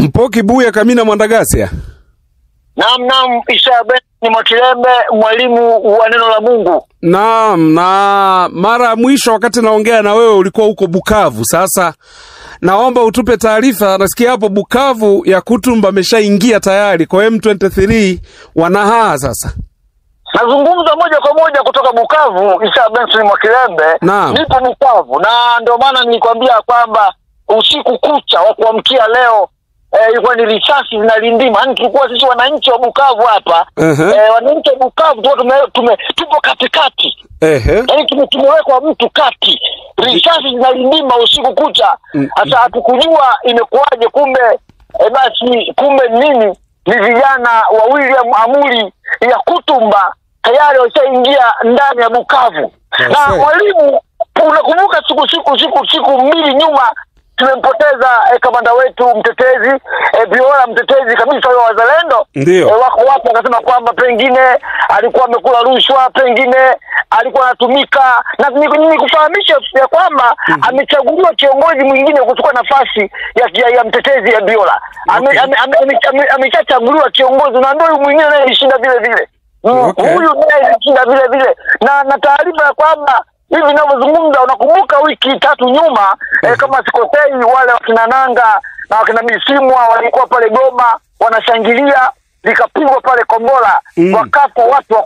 Mpoki Buya Kamina Mwandagasia. Naam, Isa Benson Mwakilembe, mwalimu wa neno la Mungu. Naam, na mara mwisho wakati naongea na wewe ulikuwa huko Bukavu. Sasa naomba utupe taarifa. Nasikia hapo Bukavu ya Kutumba ameshaingia tayari kwa M23 wanahaa sasa. Nazungumza moja kwa moja kutoka Bukavu, Isa Benson Mwakilembe. Nipo Bukavu na ndio maana nilikwambia kwamba usiku kucha wa kuamkia leo ilikuwa ni risasi zinalindima. Yaani tulikuwa sisi wananchi wa Bukavu hapa. Wananchi wa Bukavu tupo katikati. Yaani tumewekwa mtu kati. Risasi zinalindima usiku kucha. Hata hatukujua imekuaje, kumbe kumbe nini? Ni vijana wa William Amuri ya Kutumba tayari washaingia ndani ya Bukavu. Na mwalimu, unakumbuka siku mbili nyuma tumempoteza kamanda wetu mtetezi Biola, mtetezi kabisa wa wazalendo. Wako watu wakasema kwamba pengine alikuwa amekula rushwa, pengine alikuwa anatumika, na nikufahamisha ya kwamba amechaguliwa kiongozi mwingine kuchukua nafasi ya mtetezi ya Biola. Amechaguliwa kiongozi na ndio mwingine naye alishinda vile vile. Huyu naye alishinda vile vile. Na taarifa ya kwamba hivi ninavyozungumza, unakumbuka wiki 3 nyuma kama sikosei, wale wakina Nanga na wakina Bisimwa walikuwa pale Goma wanashangilia, likapigwa pale Kombola, wakafa watu wa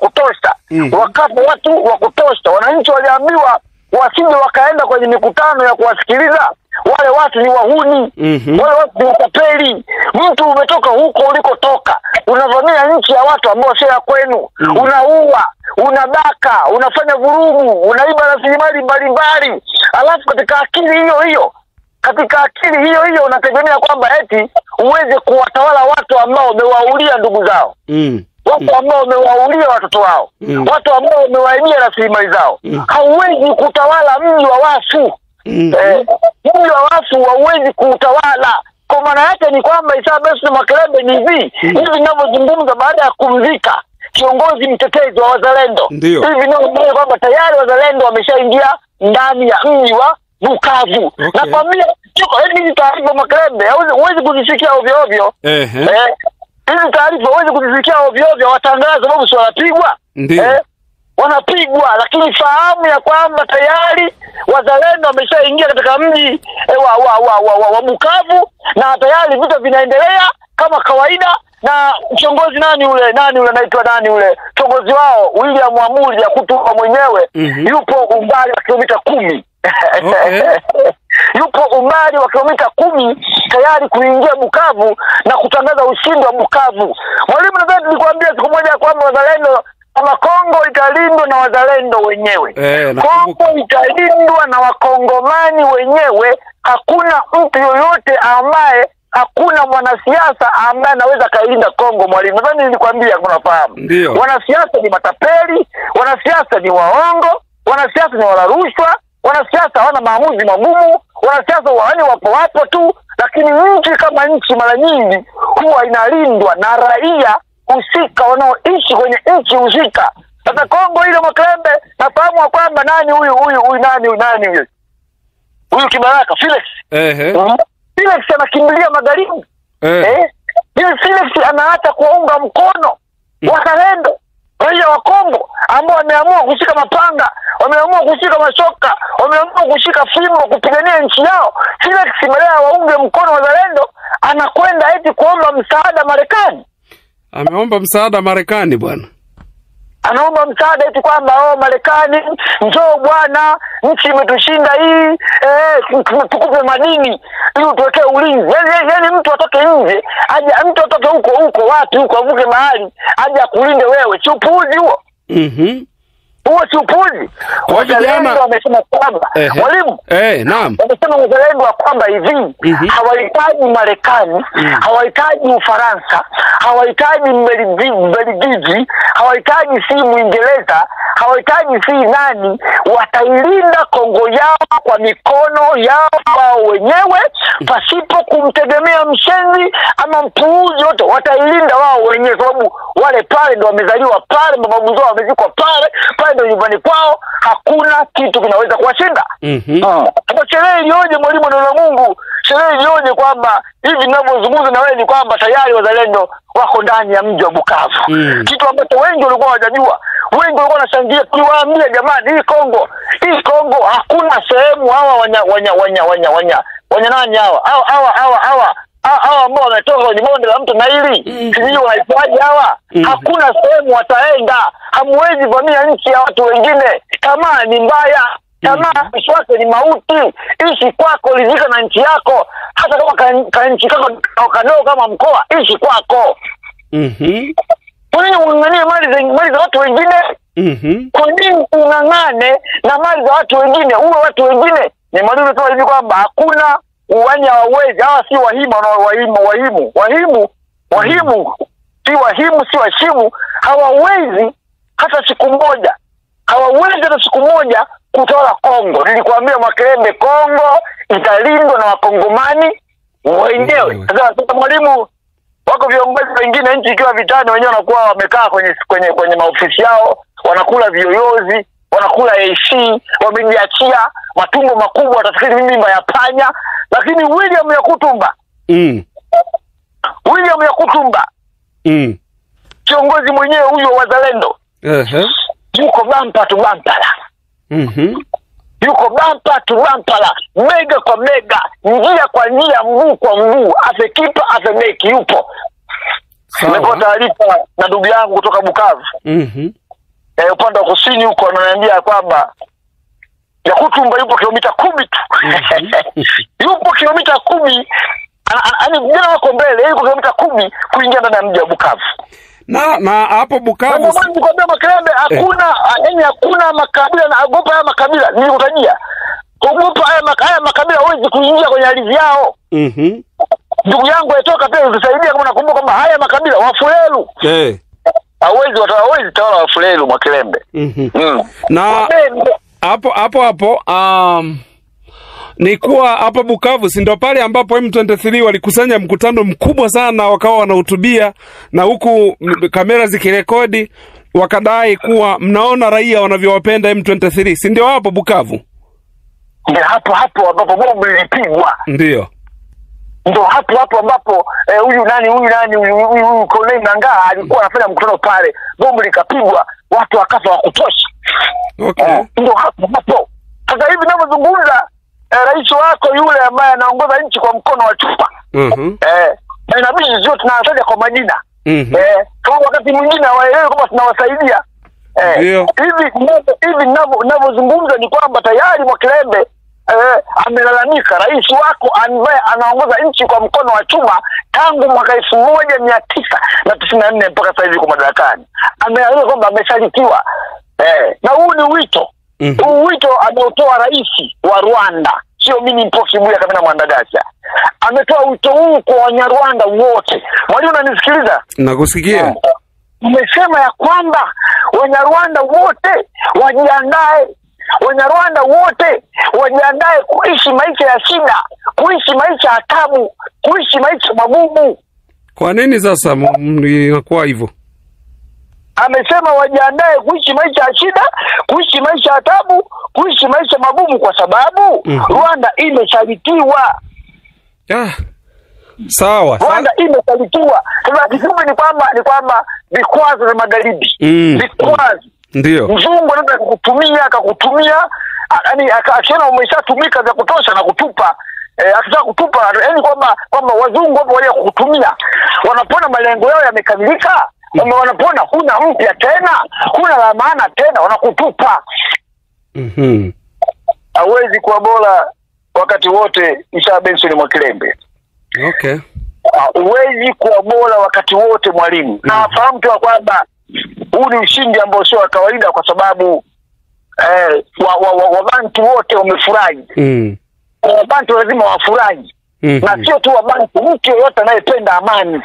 kutosha. Wananchi waliambiwa wasije wakaenda kwenye mikutano ya kuwasikiliza. Wale watu ni wahuni, wale watu ni watapeli. Mtu umetoka huko ulikotoka, unavamia nchi ya watu ambao sio ya kwenu, unaua, unabaka, unafanya vurugu, unaiba rasilimali mbalimbali. Alafu katika akili hiyo hiyo unategemea kwamba eti uweze kuwatawala watu ambao wamewaulia ndugu zao. Watu ambao wamewaulia watoto wao. Watu ambao wamewaibia rasilimali zao. Hauwezi kutawala mji wa wafu. Mji wa wafu hauwezi kutawala. Kwa maana yake ni kwamba Isa Benson Mwakilembe ni hivi ninavyozungumza, baada ya kumzika kiongozi mtetezi wa wazalendo, hivi ninavyozungumza kwamba tayari wazalendo wameshaingia ndani ya mji wa Bukavu. Na familia hizi taarifa Mwakilembe huwezi kuzisikia ovyo ovyo. Hizi taarifa huwezi kuzisikia ovyo ovyo, watangaza sababu si wanapigwa. Wanapigwa, lakini fahamu ya kwamba tayari wazalendo wameshaingia katika mji wa Bukavu na tayari vita vinaendelea kama kawaida. Na kiongozi nani ule kiongozi wao William Amuri ya Kutumba mwenyewe yupo umbali wa kilomita 10. Yupo umbali wa kilomita 10 tayari kuingia Bukavu na kutangaza ushindi wa Bukavu. Mwalimu, nadhani nilikwambia siku moja kwamba wazalendo kama Kongo italindwa na wazalendo wenyewe. Kongo italindwa na wakongomani wenyewe. Hakuna mtu yoyote ambaye, hakuna mwanasiasa ambaye anaweza kailinda Kongo, mwalimu. Nadhani nilikwambia, unafahamu. Wanasiasa ni matapeli, wanasiasa ni waongo, wanasiasa ni wala rushwa, wanasiasa hawana maamuzi magumu, wanasiasa wapo tu. Lakini nchi kama nchi mara nyingi huwa inalindwa na raia husika wanaoishi kwenye nchi husika. Sasa Kongo ile Mwakilembe, nafahamu kwamba huyu Kibaraka Felix. Felix anakimbilia magharibi. Felix anaacha kuunga mkono wazalendo, raia wa Kongo ambao wameamua kushika mapanga, wameamua kushika mashoka, wameamua kushika fimbo kupigania nchi yao. Felix badala waunge mkono wazalendo, anakwenda eti kuomba msaada Marekani. Ameomba msaada Marekani bwana. Anaomba msaada eti kwamba Marekani, njoo bwana, nchi imetushinda hii, tukupe madini ili tuwekee ulinzi. Yaani mtu atoke nje, mtu atoke huko wapi huko, avuke mahali aje akulinde wewe. Si upuuzi huo? Huo si upuuzi. Wazalendo wamesema kwamba mwalimu, naam, wamesema wazalendo wa kwamba hivi hawahitaji Marekani, hawahitaji Ufaransa, hawahitaji Belgiji, hawahitaji si Uingereza, hawahitaji si nani. Watailinda Kongo yao kwa mikono yao wao wenyewe, pasipo kumtegemea mshenzi ama mpuuzi wote. Watailinda wao wenyewe, sababu wale pale ndio wamezaliwa pale, mababu zao wamezikwa pale wazalendo nyumbani kwao, hakuna kitu kinaweza kuwashinda. Hata sherehe ilioje mwalimu na Mungu, sherehe ilioje kwamba hivi ninavyozungumza na wewe ni kwamba tayari wazalendo wako ndani ya mji wa Bukavu. Kitu ambacho wengi walikuwa hawajajua. Wengi walikuwa wanashangilia, tuliwaambia jamani, hii Kongo hakuna sehemu hawa wanya nani hawa ambao wametoka kwenye bonde la mto Naili, sijui wanaitwaje hawa. Hakuna sehemu wataenda. Hamwezi vamia nchi ya watu wengine. Tamaa ni mbaya. Tamaa wake ni mauti. Ishi kwako, ridhika na nchi yako. Hata kama nchi kako kadogo kama mkoa, ishi kwako. Kwa nini unganganie mali za watu wengine? Kwa nini ungangane na mali za watu wengine? Uwe watu wengine. Ni mwalimu tu hivi kwamba hakuna uwanya wawezi. Hawa si wahima na wahimu. Si washimu. Hawawezi hata siku moja kutawala Kongo. Nilikwambia Makerembe, Kongo italindwa na wakongomani wenyewe. Sasa mwalimu, wako viongozi wengine nchi ikiwa vitani, wenyewe wanakuwa wamekaa kwenye maofisi yao, wanakula vioyozi, wanakula AC, wamejiachia matumbo makubwa, watafikiri mimba ya panya. Lakini William Yakutumba kiongozi mwenyewe huyo wazalendo, yuko bampa tu bampala. Yuko bampa tu bampala, mega kwa mega, njia kwa njia, mguu kwa mguu, afekipa afebeki yupo. Nimepata taarifa na ndugu yangu kutoka Bukavu. Upande wa kusini huko ananiambia kwamba Yakutumba yupo kilomita 10 tu. Yupo kilomita 10. Yaani vijana wako mbele, yuko kilomita 10 kuingia ndani ya mji wa Bukavu. Na hapo Bukavu Mungu kwambia Makerembe, hakuna makabila na agopa haya makabila nilikutajia. Kuogopa haya makabila hawezi kuingia kwenye ardhi yao. Ndugu yangu atoka pia utusaidia kama nakumbuka kwamba haya makabila Wafulelu. Hawezi tawala Wafulelu Makerembe. Na hapo ni kuwa hapa Bukavu si ndio pale ambapo M23 walikusanya mkutano mkubwa sana, wakawa wanahutubia na huku kamera zikirekodi, wakadai kuwa mnaona raia wanavyowapenda M23. Si ndio hapo Bukavu? Ndio hapo ambapo bomu lilipigwa. Ndio hapo ambapo huyu Colonel Nangaa alikuwa anafanya mkutano pale, bomu likapigwa, watu wakafa wa kutosha. Ndio hapo. Sasa hivi ninapozungumza, rais wako yule ambaye anaongoza nchi kwa mkono wa chupa. Na inabidi zote tunataja kwa majina. Kama wakati mwingine waelewe kama tunawasaidia. Hivi ninavyozungumza ni kwamba tayari Makerembe amelalamika rais wako ambaye anaongoza nchi kwa mkono wa chuma tangu mwaka 1994 mpaka sasa hivi kwa madarakani. Ameeleza kwamba amesalitiwa. Na huu ni wito. Huu wito ameutoa rais wa Rwanda. Sio mimi Mpoki Buya kama Mwandagasha. Ametoa wito huu kwa Wanyarwanda wote. Mwalimu unanisikiliza? Nakusikia. Umesema ya kwamba Wanyarwanda wote wajiandae. Wanyarwanda wote wajiandae kuishi maisha ya shida, kuishi maisha ya taabu, kuishi maisha magumu. Kwa nini sasa inakuwa hivyo? Amesema wajiandae kuishi maisha ya shida, kuishi maisha ya taabu, kuishi maisha magumu kwa sababu Rwanda imesalitiwa. Sawa. Rwanda imesalitiwa. Sasa kifupi ni kwamba vikwazo vya magharibi. Vikwazo. Ndio. Mzungu anataka akakutumia, yani akiona umeshatumika vya kutosha na kutupa. Akitaka kutupa, yani kwamba wazungu hapo wale kukutumia. Wanapona malengo yao yamekamilika. Wanapona huna mpya tena, huna la maana tena, wanakutupa. Hawezi kuwa bora wakati wote Isa Benson Makerembe. Hawezi kuwa bora wakati wote mwalimu. Na fahamu tu kwamba huu ni ushindi ambao sio wa kawaida kwa sababu wabantu wote wamefurahi. Wabantu lazima wafurahi. Na sio tu wabantu, mtu yote anayependa amani.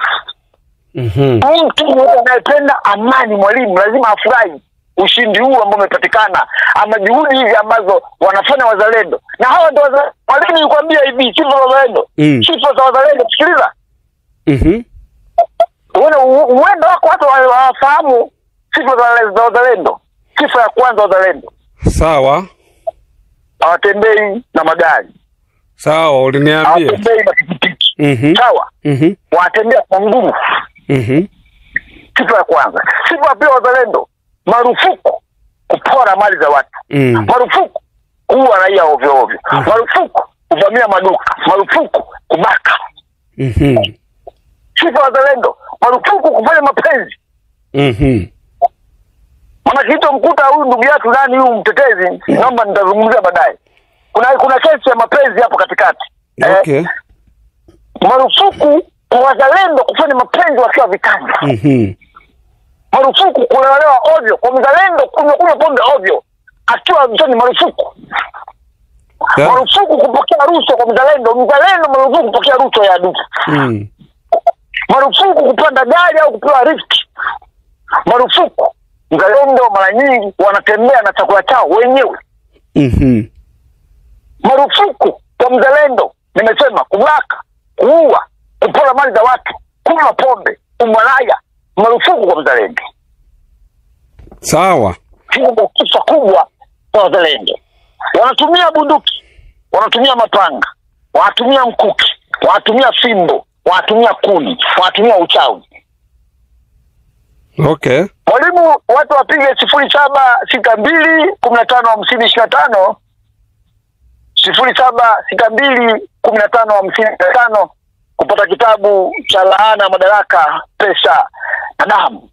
Mtu yote anayependa amani mwalimu lazima afurahi ushindi huu ambao umepatikana, ama juhudi hizi ambazo wanafanya wazalendo. Na hawa ndio mwalimu nikwambia hivi, sifa za wazalendo. Sifa za wazalendo, sikiliza. Uenda wako watu wafahamu sifa za wazalendo. Sifa ya kwanza wazalendo, Sawa. hawatembei na magari. Sawa, uliniambia. Hawatembei na pikipiki. Sawa. Wanatembea kwa mguu. Sifa ya kwanza. Sifa ya pili wazalendo, marufuku kupora mali za watu. Marufuku kuua raia ovyo ovyo. Marufuku kuvamia maduka. Marufuku kubaka. Sifa ya wazalendo, marufuku kufanya mapenzi. Maana kitu mkuta huyu ndugu yetu nani huyu mtetezi, naomba nitazungumzia baadaye. Kuna kesi ya mapenzi hapo katikati. Okay. Marufuku kwa wazalendo kufanya mapenzi wakiwa vitani. Marufuku kulelewa ovyo kwa mzalendo, kunywa pombe ovyo akiwa vitani, marufuku. Marufuku kupokea rushwa kwa mzalendo. Mzalendo marufuku kupokea rushwa ya adui. Marufuku kupanda gari au kupewa lift. Marufuku. Mzalendo mara nyingi wanatembea na chakula chao wenyewe. Marufuku kwa mzalendo, nimesema, kubaka, kuua, kupora mali za watu, kunywa pombe, umalaya. Marufuku kwa mzalendo. Sawa. Hiyo ndio kisa kubwa kwa wazalendo. Wanatumia bunduki, wanatumia mapanga, wanatumia mkuki, wanatumia fimbo, wanatumia kuni, wanatumia uchawi. Okay. Mwalimu, watu wapige 0762155025, 0762155025 kupata kitabu cha Laana, Madaraka, Pesa na Damu.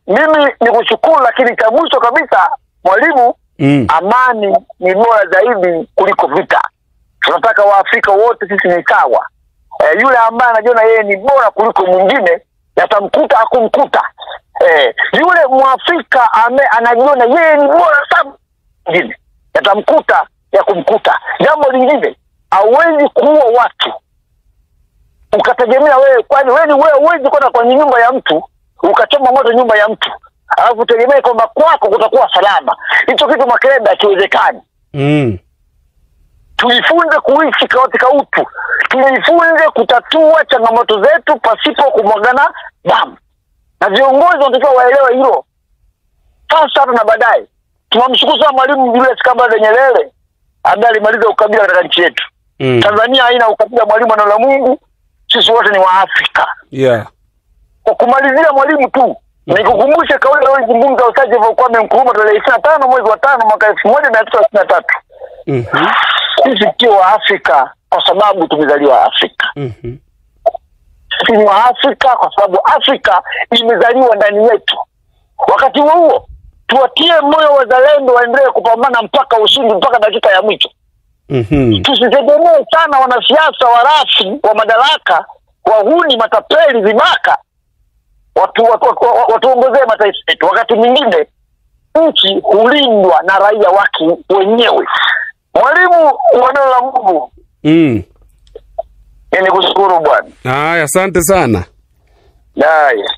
Mimi nikushukuru, lakini cha mwisho kabisa mwalimu, amani ni bora zaidi kuliko vita. Tunataka Waafrika wote sisi ni sawa. Yule ambaye anajiona yeye ni bora kuliko mwingine, yatamkuta akumkuta. Yule Mwafrika anajiona yeye ni bora sana mwingine, yatamkuta yakumkuta. Jambo lingine, hauwezi kuua watu ukategemea wewe, kwani wewe huwezi kwenda kwenye nyumba ya mtu ukachoma moto nyumba ya mtu alafu tegemea kwamba kwako kutakuwa salama. Hicho kitu Makerere hakiwezekani. Tujifunze kuishi katika utu. Tujifunze kutatua changamoto zetu pasipo kumwagana damu. Na viongozi wanatakiwa waelewe hilo. Sasa na baadaye. Tunamshukuru sana Mwalimu Julius Kambarage Nyerere ambaye alimaliza ukabila katika nchi yetu. Tanzania haina ukabila mwalimu, na la Mungu sisi wote ni Waafrika. Kwa kumalizia mwalimu tu, nikukumbushe kauli aliyozungumza Osaje Vakwame Nkrumah tarehe 25 mwezi wa 5 mwaka 1963. Sisi sio Waafrika kwa sababu tumezaliwa Afrika. Sisi ni Waafrika kwa sababu Afrika imezaliwa ndani yetu. Wakati huo tuwatie moyo wazalendo waendelee kupambana mpaka ushindi, mpaka dakika ya mwisho. Tusitegemee sana wanasiasa warafi wa madaraka, wahuni, matapeli, vibaka watuongozee mataifa yetu. Wakati mwingine nchi hulindwa na raia wake wenyewe. Mwalimu wa neno la Mungu, nikushukuru bwana. Asante sana. Haya.